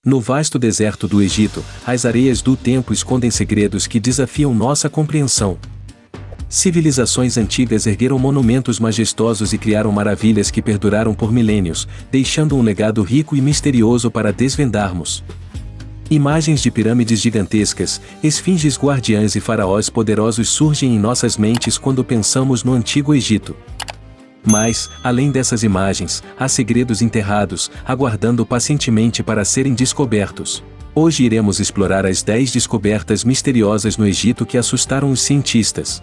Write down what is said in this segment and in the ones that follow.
No vasto deserto do Egito, as areias do tempo escondem segredos que desafiam nossa compreensão. Civilizações antigas ergueram monumentos majestosos e criaram maravilhas que perduraram por milênios, deixando um legado rico e misterioso para desvendarmos. Imagens de pirâmides gigantescas, esfinges guardiãs e faraós poderosos surgem em nossas mentes quando pensamos no Antigo Egito. Mas, além dessas imagens, há segredos enterrados, aguardando pacientemente para serem descobertos. Hoje iremos explorar as 10 descobertas misteriosas no Egito que assustaram os cientistas.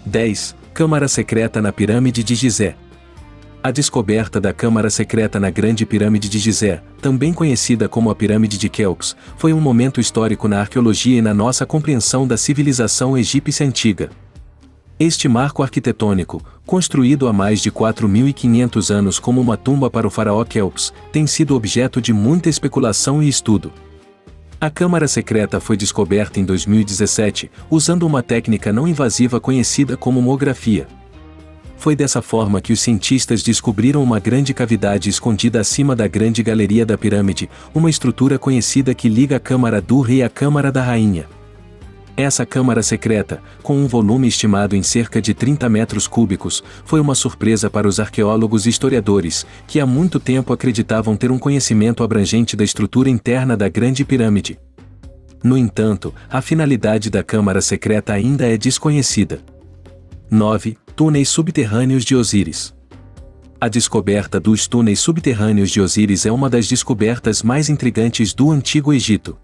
10. Câmara secreta na Pirâmide de Gizé. A descoberta da câmara secreta na Grande Pirâmide de Gizé, também conhecida como a Pirâmide de Quéops, foi um momento histórico na arqueologia e na nossa compreensão da civilização egípcia antiga. Este marco arquitetônico, construído há mais de 4.500 anos como uma tumba para o faraó Quéops, tem sido objeto de muita especulação e estudo. A câmara secreta foi descoberta em 2017, usando uma técnica não invasiva conhecida como homografia. Foi dessa forma que os cientistas descobriram uma grande cavidade escondida acima da grande galeria da pirâmide, uma estrutura conhecida que liga a câmara do rei à câmara da rainha. Essa câmara secreta, com um volume estimado em cerca de 30 metros cúbicos, foi uma surpresa para os arqueólogos e historiadores, que há muito tempo acreditavam ter um conhecimento abrangente da estrutura interna da Grande Pirâmide. No entanto, a finalidade da câmara secreta ainda é desconhecida. 9. Túneis subterrâneos de Osíris. A descoberta dos túneis subterrâneos de Osíris é uma das descobertas mais intrigantes do Antigo Egito.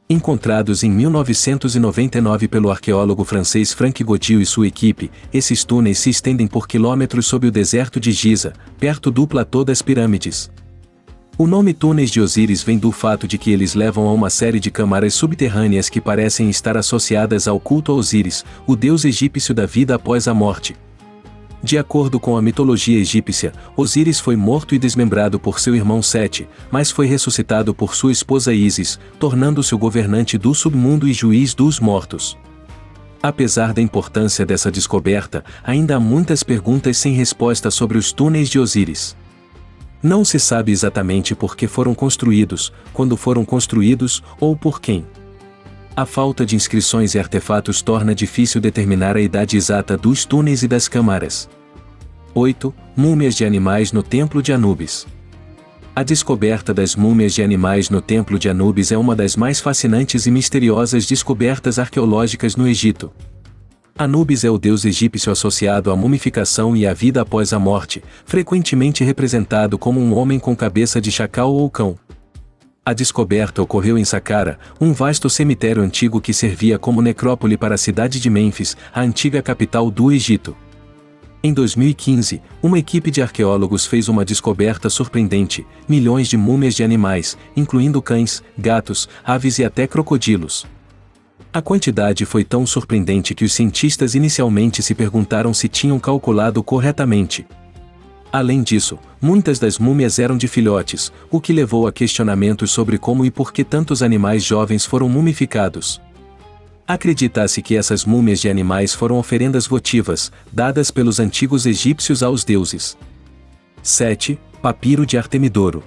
Encontrados em 1999 pelo arqueólogo francês Franck Godil e sua equipe, esses túneis se estendem por quilômetros sob o deserto de Giza, perto do platô das pirâmides. O nome Túneis de Osíris vem do fato de que eles levam a uma série de câmaras subterrâneas que parecem estar associadas ao culto a Osíris, o deus egípcio da vida após a morte. De acordo com a mitologia egípcia, Osíris foi morto e desmembrado por seu irmão Sete, mas foi ressuscitado por sua esposa Ísis, tornando-se o governante do submundo e juiz dos mortos. Apesar da importância dessa descoberta, ainda há muitas perguntas sem resposta sobre os túneis de Osíris. Não se sabe exatamente por que foram construídos, quando foram construídos, ou por quem. A falta de inscrições e artefatos torna difícil determinar a idade exata dos túneis e das câmaras. 8. Múmias de animais no Templo de Anubis. A descoberta das múmias de animais no Templo de Anubis é uma das mais fascinantes e misteriosas descobertas arqueológicas no Egito. Anubis é o deus egípcio associado à mumificação e à vida após a morte, frequentemente representado como um homem com cabeça de chacal ou cão. A descoberta ocorreu em Saqqara, um vasto cemitério antigo que servia como necrópole para a cidade de Mênfis, a antiga capital do Egito. Em 2015, uma equipe de arqueólogos fez uma descoberta surpreendente: milhões de múmias de animais, incluindo cães, gatos, aves e até crocodilos. A quantidade foi tão surpreendente que os cientistas inicialmente se perguntaram se tinham calculado corretamente. Além disso, muitas das múmias eram de filhotes, o que levou a questionamentos sobre como e por que tantos animais jovens foram mumificados. Acredita-se que essas múmias de animais foram oferendas votivas, dadas pelos antigos egípcios aos deuses. 7. Papiro de Artemidoro.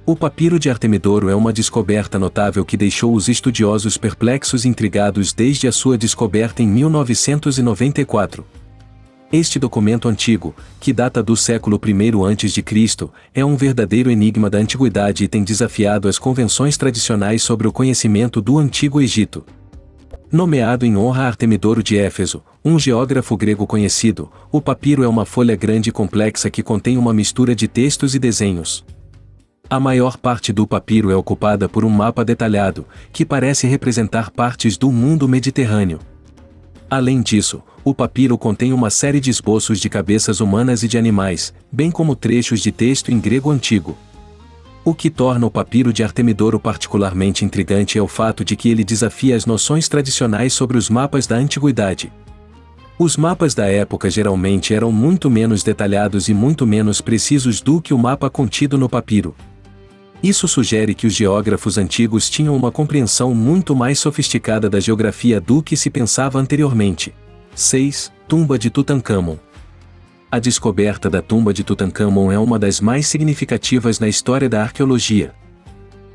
O papiro de Artemidoro é uma descoberta notável que deixou os estudiosos perplexos e intrigados desde a sua descoberta em 1994. Este documento antigo, que data do século I a.C., é um verdadeiro enigma da antiguidade e tem desafiado as convenções tradicionais sobre o conhecimento do Antigo Egito. Nomeado em honra a Artemidoro de Éfeso, um geógrafo grego conhecido, o papiro é uma folha grande e complexa que contém uma mistura de textos e desenhos. A maior parte do papiro é ocupada por um mapa detalhado, que parece representar partes do mundo mediterrâneo. Além disso, o papiro contém uma série de esboços de cabeças humanas e de animais, bem como trechos de texto em grego antigo. O que torna o papiro de Artemidoro particularmente intrigante é o fato de que ele desafia as noções tradicionais sobre os mapas da antiguidade. Os mapas da época geralmente eram muito menos detalhados e muito menos precisos do que o mapa contido no papiro. Isso sugere que os geógrafos antigos tinham uma compreensão muito mais sofisticada da geografia do que se pensava anteriormente. 6. Tumba de Tutancâmon. A descoberta da tumba de Tutancâmon é uma das mais significativas na história da arqueologia.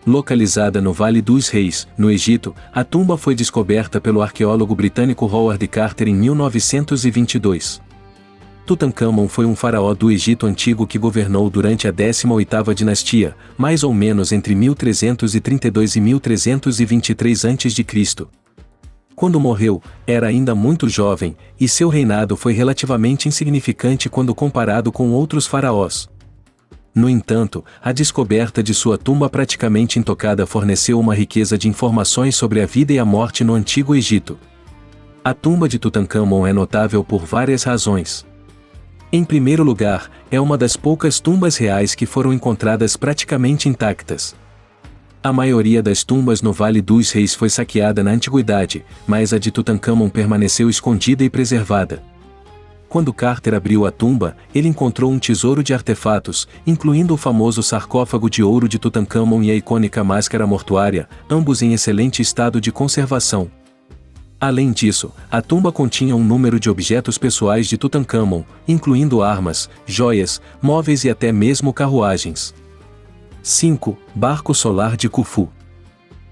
Localizada no Vale dos Reis, no Egito, a tumba foi descoberta pelo arqueólogo britânico Howard Carter em 1922. Tutancâmon foi um faraó do Egito Antigo que governou durante a 18ª dinastia, mais ou menos entre 1332 e 1323 a.C. Quando morreu, era ainda muito jovem, e seu reinado foi relativamente insignificante quando comparado com outros faraós. No entanto, a descoberta de sua tumba praticamente intocada forneceu uma riqueza de informações sobre a vida e a morte no Antigo Egito. A tumba de Tutancâmon é notável por várias razões. Em primeiro lugar, é uma das poucas tumbas reais que foram encontradas praticamente intactas. A maioria das tumbas no Vale dos Reis foi saqueada na antiguidade, mas a de Tutancâmon permaneceu escondida e preservada. Quando Carter abriu a tumba, ele encontrou um tesouro de artefatos, incluindo o famoso sarcófago de ouro de Tutancâmon e a icônica máscara mortuária, ambos em excelente estado de conservação. Além disso, a tumba continha um número de objetos pessoais de Tutancâmon, incluindo armas, joias, móveis e até mesmo carruagens. 5. Barco solar de Khufu.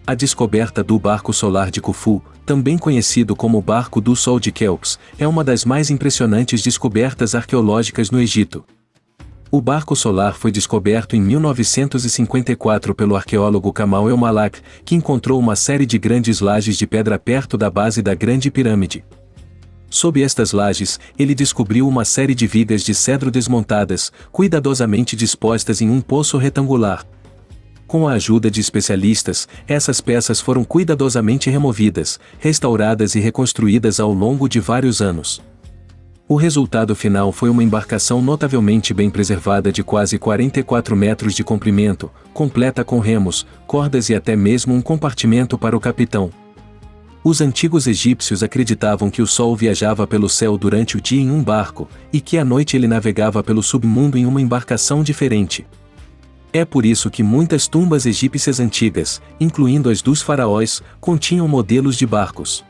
A descoberta do barco solar de Khufu, também conhecido como Barco do Sol de Kelps, é uma das mais impressionantes descobertas arqueológicas no Egito. O barco solar foi descoberto em 1954 pelo arqueólogo Kamal El-Malak, que encontrou uma série de grandes lajes de pedra perto da base da Grande Pirâmide. Sob estas lajes, ele descobriu uma série de vigas de cedro desmontadas, cuidadosamente dispostas em um poço retangular. Com a ajuda de especialistas, essas peças foram cuidadosamente removidas, restauradas e reconstruídas ao longo de vários anos. O resultado final foi uma embarcação notavelmente bem preservada de quase 44 metros de comprimento, completa com remos, cordas e até mesmo um compartimento para o capitão. Os antigos egípcios acreditavam que o sol viajava pelo céu durante o dia em um barco, e que à noite ele navegava pelo submundo em uma embarcação diferente. É por isso que muitas tumbas egípcias antigas, incluindo as dos faraós, continham modelos de barcos.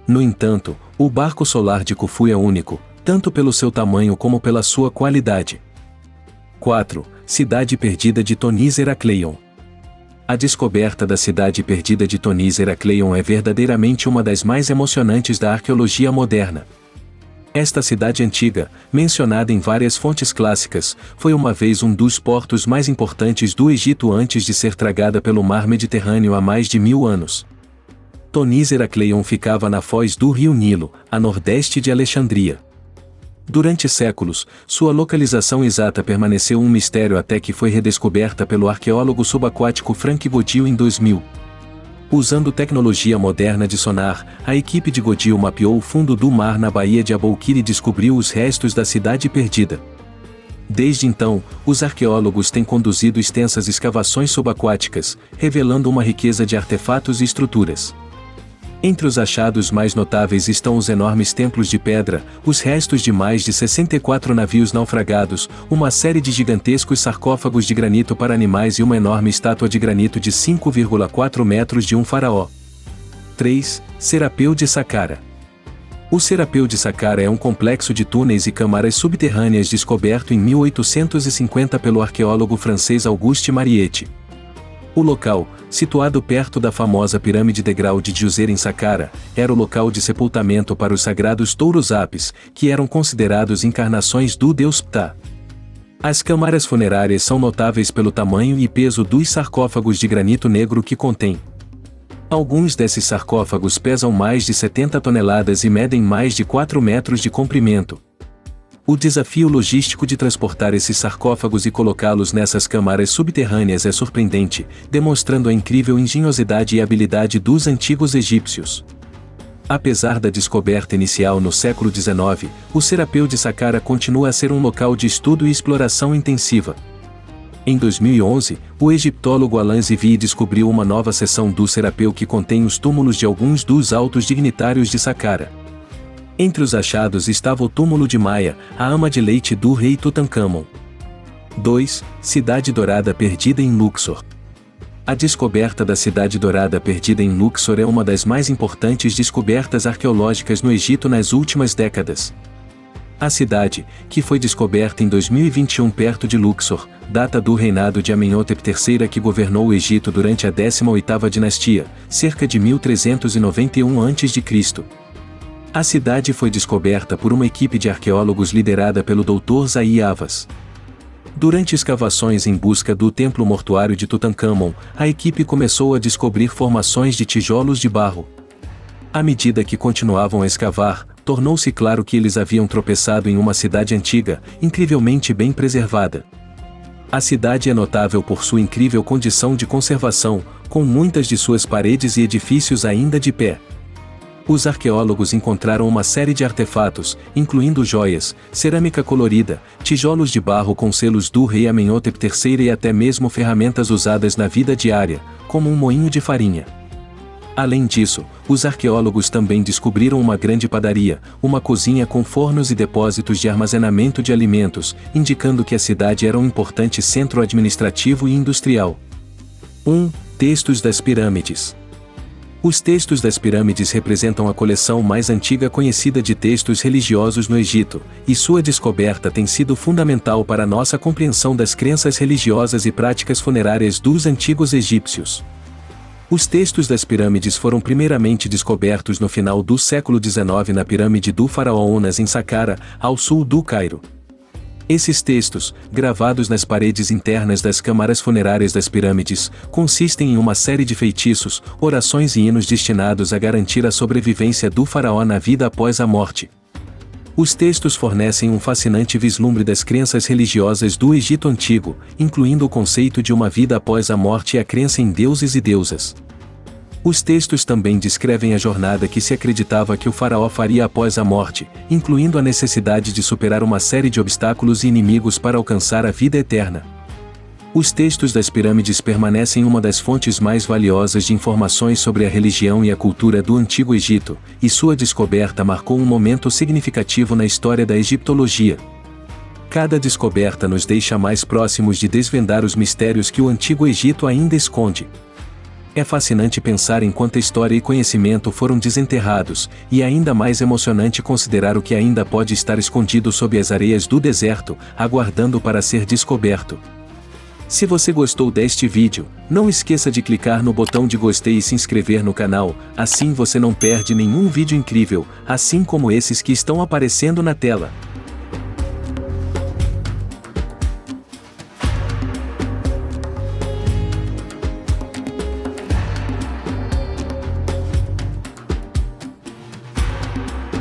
No entanto, o barco solar de Khufu é único, tanto pelo seu tamanho como pela sua qualidade. 4. Cidade perdida de Tonis Herakleion. A descoberta da cidade perdida de Tonis Herakleion é verdadeiramente uma das mais emocionantes da arqueologia moderna. Esta cidade antiga, mencionada em várias fontes clássicas, foi uma vez um dos portos mais importantes do Egito antes de ser tragada pelo mar Mediterrâneo há mais de 1000 anos. Tonis Herakleion ficava na foz do rio Nilo, a nordeste de Alexandria. Durante séculos, sua localização exata permaneceu um mistério até que foi redescoberta pelo arqueólogo subaquático Frank Godil em 2000. Usando tecnologia moderna de sonar, a equipe de Godil mapeou o fundo do mar na Baía de Aboukir e descobriu os restos da cidade perdida. Desde então, os arqueólogos têm conduzido extensas escavações subaquáticas, revelando uma riqueza de artefatos e estruturas. Entre os achados mais notáveis estão os enormes templos de pedra, os restos de mais de 64 navios naufragados, uma série de gigantescos sarcófagos de granito para animais e uma enorme estátua de granito de 5,4 metros de um faraó. 3. Serapeu de Saqqara. O Serapeu de Saqqara é um complexo de túneis e câmaras subterrâneas descoberto em 1850 pelo arqueólogo francês Auguste Mariette. O local, situado perto da famosa pirâmide degrau de Djoser em Saqqara, era o local de sepultamento para os sagrados touros Apis, que eram considerados encarnações do deus Ptah. As câmaras funerárias são notáveis pelo tamanho e peso dos sarcófagos de granito negro que contêm. Alguns desses sarcófagos pesam mais de 70 toneladas e medem mais de 4 metros de comprimento. O desafio logístico de transportar esses sarcófagos e colocá-los nessas câmaras subterrâneas é surpreendente, demonstrando a incrível engenhosidade e habilidade dos antigos egípcios. Apesar da descoberta inicial no século XIX, o Serapeu de Saqqara continua a ser um local de estudo e exploração intensiva. Em 2011, o egiptólogo Alan Zivi descobriu uma nova seção do Serapeu que contém os túmulos de alguns dos altos dignitários de Saqqara. Entre os achados estava o túmulo de Maia, a ama de leite do rei Tutancâmon. 2. Cidade Dourada perdida em Luxor. A descoberta da Cidade Dourada perdida em Luxor é uma das mais importantes descobertas arqueológicas no Egito nas últimas décadas. A cidade, que foi descoberta em 2021 perto de Luxor, data do reinado de Amenhotep III, que governou o Egito durante a 18ª dinastia, cerca de 1391 a.C. A cidade foi descoberta por uma equipe de arqueólogos liderada pelo Dr. Zahi Hawass. Durante escavações em busca do templo mortuário de Tutancâmon, a equipe começou a descobrir formações de tijolos de barro. À medida que continuavam a escavar, tornou-se claro que eles haviam tropeçado em uma cidade antiga, incrivelmente bem preservada. A cidade é notável por sua incrível condição de conservação, com muitas de suas paredes e edifícios ainda de pé. Os arqueólogos encontraram uma série de artefatos, incluindo joias, cerâmica colorida, tijolos de barro com selos do rei Amenhotep III e até mesmo ferramentas usadas na vida diária, como um moinho de farinha. Além disso, os arqueólogos também descobriram uma grande padaria, uma cozinha com fornos e depósitos de armazenamento de alimentos, indicando que a cidade era um importante centro administrativo e industrial. 1. Textos das pirâmides. Os textos das pirâmides representam a coleção mais antiga conhecida de textos religiosos no Egito, e sua descoberta tem sido fundamental para nossa compreensão das crenças religiosas e práticas funerárias dos antigos egípcios. Os textos das pirâmides foram primeiramente descobertos no final do século XIX na pirâmide do faraó Unas em Saqqara, ao sul do Cairo. Esses textos, gravados nas paredes internas das câmaras funerárias das pirâmides, consistem em uma série de feitiços, orações e hinos destinados a garantir a sobrevivência do faraó na vida após a morte. Os textos fornecem um fascinante vislumbre das crenças religiosas do Egito Antigo, incluindo o conceito de uma vida após a morte e a crença em deuses e deusas. Os textos também descrevem a jornada que se acreditava que o faraó faria após a morte, incluindo a necessidade de superar uma série de obstáculos e inimigos para alcançar a vida eterna. Os textos das pirâmides permanecem uma das fontes mais valiosas de informações sobre a religião e a cultura do Antigo Egito, e sua descoberta marcou um momento significativo na história da egiptologia. Cada descoberta nos deixa mais próximos de desvendar os mistérios que o Antigo Egito ainda esconde. É fascinante pensar em quanta história e conhecimento foram desenterrados, e ainda mais emocionante considerar o que ainda pode estar escondido sob as areias do deserto, aguardando para ser descoberto. Se você gostou deste vídeo, não esqueça de clicar no botão de gostei e se inscrever no canal, assim você não perde nenhum vídeo incrível, assim como esses que estão aparecendo na tela.